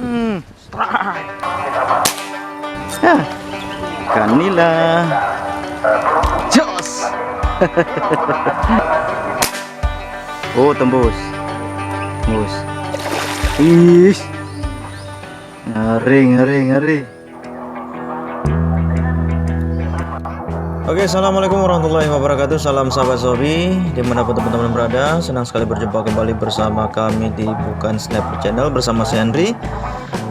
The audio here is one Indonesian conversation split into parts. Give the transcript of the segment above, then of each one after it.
Strike. Hah, Kanila. Jos. Oh, tembus. Tembus. Ih. Ngeri, ngeri, ngeri. Oke, assalamualaikum warahmatullahi wabarakatuh. Salam sahabat Zobi, dimanapun teman-teman berada. Senang sekali berjumpa kembali bersama kami di Bukan Sniper Channel bersama saya Henry.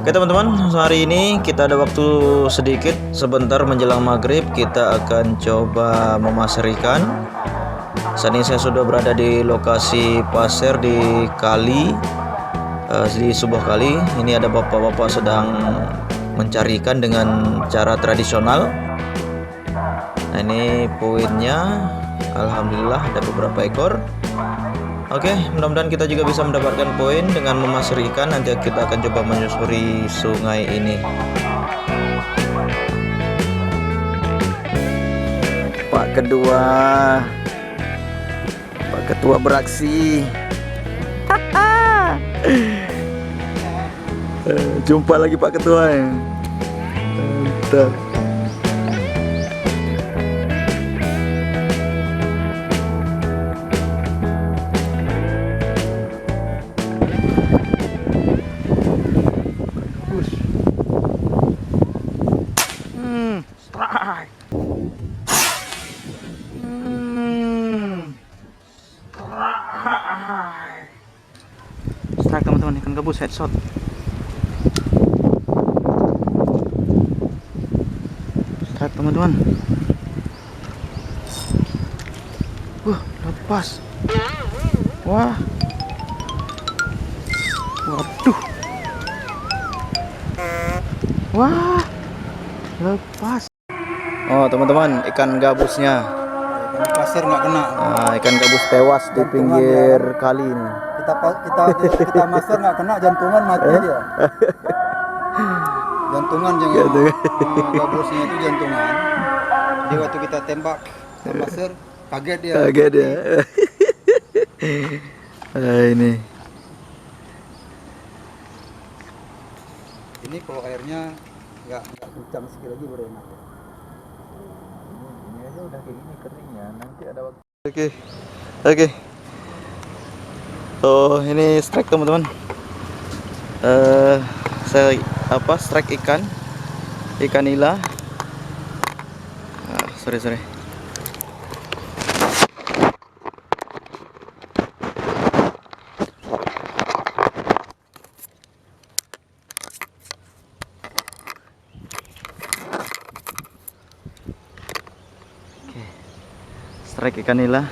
Oke teman-teman, hari ini kita ada waktu sedikit, sebentar menjelang maghrib kita akan coba memasar ikan. Saat ini saya sudah berada di lokasi pasir di kali, di sebuah kali. Ini ada bapak-bapak sedang mencari ikan dengan cara tradisional. Nah, ini poinnya, alhamdulillah ada beberapa ekor. Oke, mudah-mudahan kita juga bisa mendapatkan poin dengan memasar ikan. Nanti kita akan coba menyusuri sungai ini. Pak Ketua beraksi. Jumpa lagi Pak Ketua ya. Mantap. Strike. Strike teman-teman, ikan gabus headshot. Strike teman-teman. Lepas. Wah. Waduh. Wah. Lepas. Oh teman-teman, ikan gabusnya. Ikan pasir nggak kena. Nah, ikan gabus tewas di pinggir kali ini. Kita master nggak kena, jantungan mati dia. Jantungan jangan. Gabusnya itu jantungan. Jadi waktu kita tembak master kaget dia. Kaget dia. Ini. Ini kalau airnya nggak kencang sekali lagi baru enak. Ini aja udah kayak gini keringnya, nanti ada waktu. Oke. Oh, ini strike teman-teman. Saya strike ikan nila. Sorry. Strike ikan nila.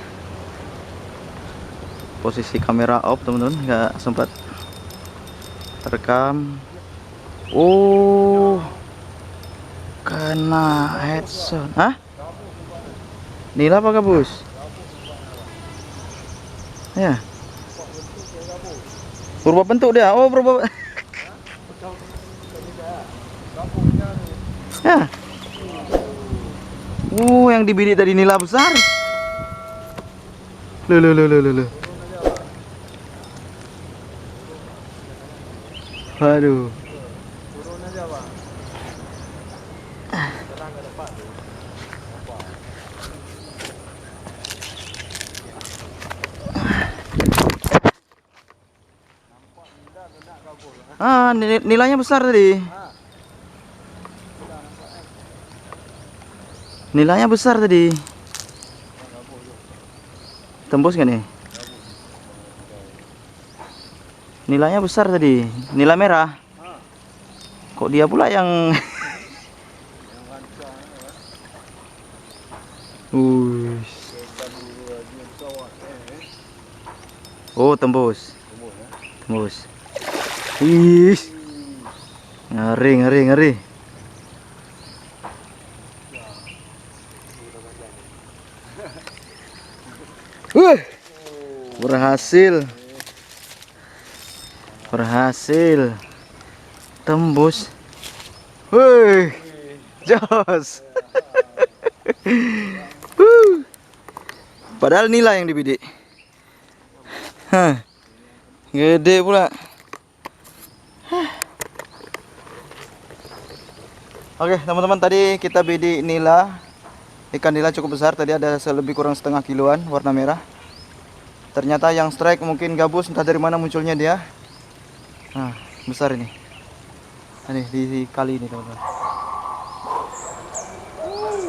Posisi kamera off teman-teman, nggak sempat terekam. Oh, kena headshot. Hah? Nila apa gabus? Ya. Purba bentuk dia. Oh, purba. Ya. Yang dibidik tadi nila besar. Loh. Waduh. Nilainya besar tadi. Nilainya besar tadi. Tembus gak nih? Nilainya besar tadi. Nilai merah. Kok dia pula yang Oh, tembus. Ih. Ngeri. Berhasil. Tembus. Wih. Jos. Padahal nila yang dibidik. Gede pula. Oke teman-teman, tadi kita bidik nila, ikan nila cukup besar, tadi ada lebih kurang setengah kiloan warna merah. Ternyata yang strike mungkin gabus, entah dari mana munculnya dia. Nah, besar ini. Ini di kali ini teman-teman.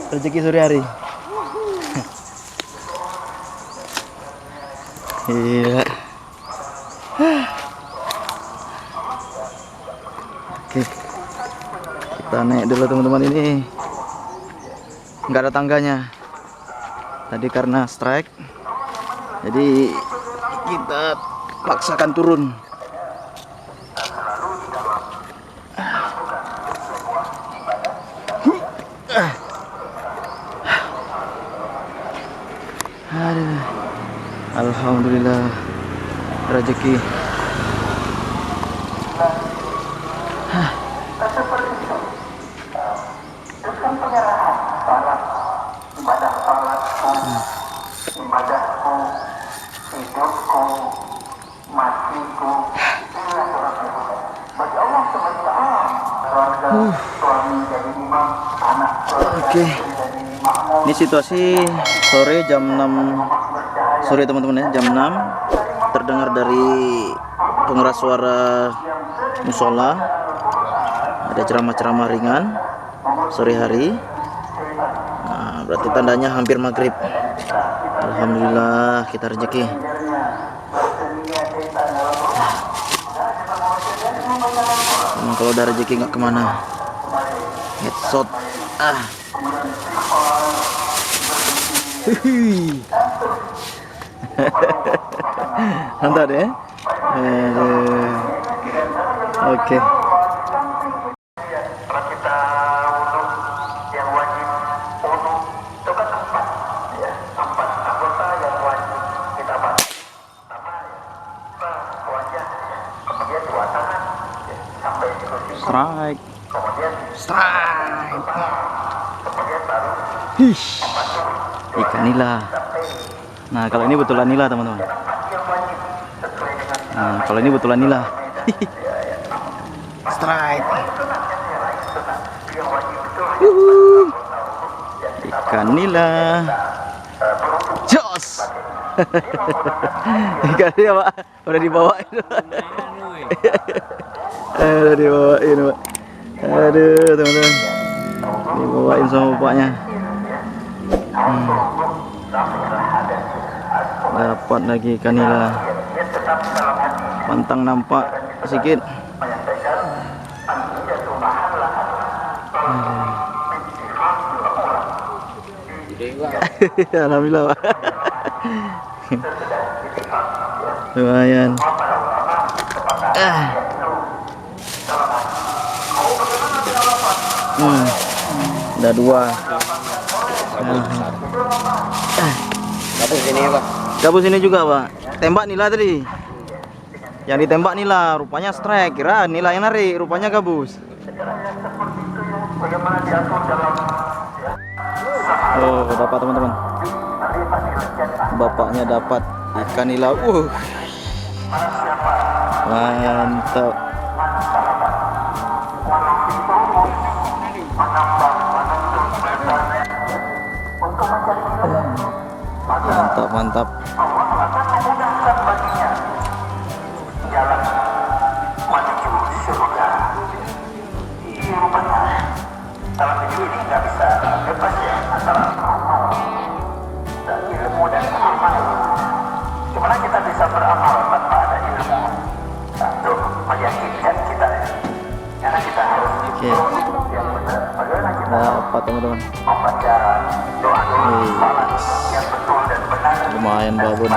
Rezeki sore hari. Gila. Oke, kita naik dulu teman-teman. Ini nggak ada tangganya tadi karena strike, jadi kita paksakan turun. Aduh, alhamdulillah rezeki. Ibadahku, hidupku, matiku, bagi Allah SWT. Suami jadi imam, anak Oke, ini situasi sore jam 6 sore teman-teman ya, jam 6. Terdengar dari pengeras suara musola, ada ceramah-ceramah ringan sore hari. Nah, berarti tandanya hampir maghrib. Alhamdulillah kita rezeki. Emang kalau udah rezeki nggak kemana, headshot. Mantap deh. Oke. Kalau kita wudhu, yang wajib wudhu itu kan 4, ya, 4 anggota yang wajib kita bahas. Pertama, wajah, kemudian 2 tangan, ya, sampai di kursi, Strike. kemudian Strike. kemudian baru Hish. Ikan nila. Nah, kalau ini betulan nila teman-teman. Nah, kalau ini betulan nila. Strike. Ikan nila. Jos. Ikan nila Pak, udah dibawain. Udah dibawain Pak. Aduh teman-teman, dibawain sama bapaknya. Dapat lagi ikan nila. Pantang nampak sedikit. Alhamdulillah Pak. Lumayan. Udah 2. Gabus ini Pak. Gabus ini juga Pak. Tembak nila tadi. Yang ditembak nila, rupanya strike. Kira nila yang narik, rupanya gabus. Oh, dapat teman-teman. Bapaknya dapat ikan nila. Mantap. Mantap, mantap. Gimana kita bisa beramal tanpa ada ilmu? Satu, meyakinkan kita, karena kita harus Oke. yang benar. Bagaimana kita Dapat teman-teman. membaca doa-doa salat yang betul dan benar? Lumayan babon.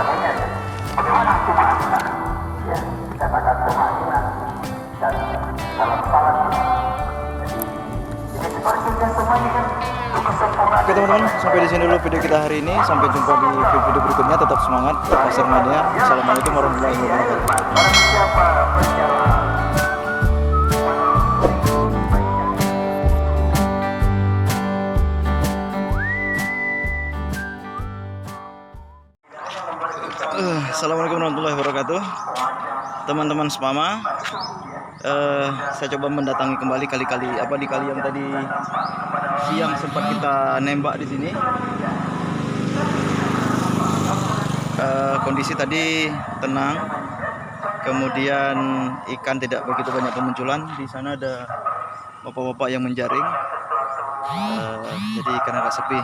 Bagaimana tumaina? Ya, katakan tumaina dan dalam salat. Ini sepertinya semuanya kan untuk kesempurnaan. Oke teman-teman, sampai di sini dulu video kita hari ini. Sampai jumpa di video berikutnya. Tetap semangat, Pasar Mania. Assalamualaikum warahmatullahi wabarakatuh. Barang siapa berjalan Assalamualaikum warahmatullahi wabarakatuh. Teman-teman Spama, Saya coba mendatangi kembali di kali yang tadi siang sempat kita nembak di sini. Kondisi tadi tenang, kemudian ikan tidak begitu banyak kemunculan. Di sana ada bapak-bapak yang menjaring, jadi ikan agak sepi.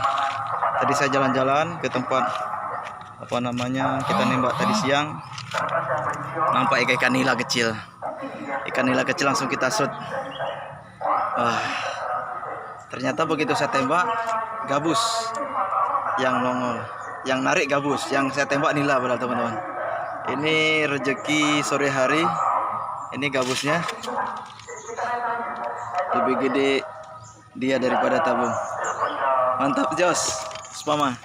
Tadi saya jalan-jalan ke tempat kita nembak tadi siang, nampak ikan nila kecil. Ikan nila kecil langsung kita shoot. Wah, ternyata begitu saya tembak, gabus yang nongol. Yang narik gabus, yang saya tembak nila padahal teman-teman. Ini rezeki sore hari. Ini gabusnya lebih gede dia daripada tabung. Mantap Jos, Spama.